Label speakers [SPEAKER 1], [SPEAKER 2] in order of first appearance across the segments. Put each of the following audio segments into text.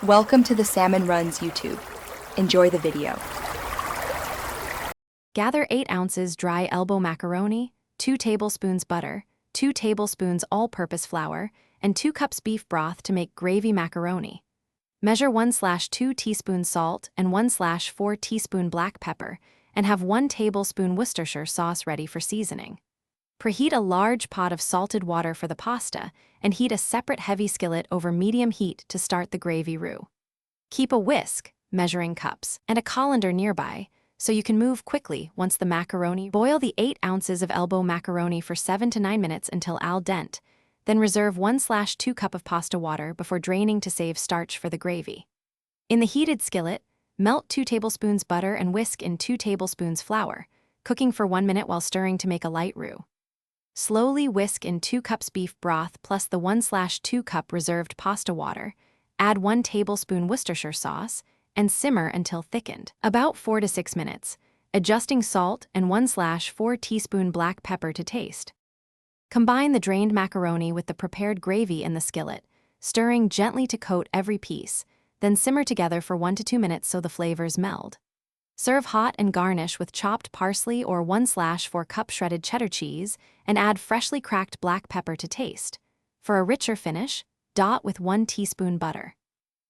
[SPEAKER 1] Welcome to the Salmon Runs YouTube. Enjoy the video.
[SPEAKER 2] Gather 8 ounces dry elbow macaroni, 2 tablespoons butter, 2 tablespoons all-purpose flour, and 2 cups beef broth to make gravy macaroni. Measure 1/2 teaspoons salt and 1/4 teaspoon black pepper, and have 1 tablespoon Worcestershire sauce ready for seasoning. Preheat a large pot of salted water for the pasta, and heat a separate heavy skillet over medium heat to start the gravy roux. Keep a whisk, measuring cups, and a colander nearby, so you can move quickly once the macaroni. Boil the 8 ounces of elbow macaroni for 7 to 9 minutes until al dente, then reserve 1/2 cup of pasta water before draining to save starch for the gravy. In the heated skillet, melt 2 tablespoons butter and whisk in 2 tablespoons flour, cooking for 1 minute while stirring to make a light roux. Slowly whisk in 2 cups beef broth plus the 1/2 cup reserved pasta water, add 1 tablespoon Worcestershire sauce, and simmer until thickened, about 4 to 6 minutes, adjusting salt and 1/4 teaspoon black pepper to taste. Combine the drained macaroni with the prepared gravy in the skillet, stirring gently to coat every piece, then simmer together for 1 to 2 minutes so the flavors meld. Serve hot and garnish with chopped parsley or 1/4 cup shredded cheddar cheese, and add freshly cracked black pepper to taste. For a richer finish, dot with 1 teaspoon butter.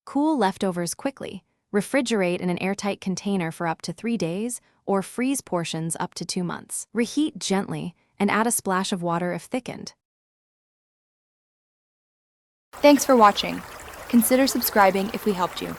[SPEAKER 2] Cool leftovers quickly. Refrigerate in an airtight container for up to 3 days, or freeze portions up to 2 months. Reheat gently and add a splash of water if thickened.
[SPEAKER 1] Thanks for watching. Consider subscribing if we helped you.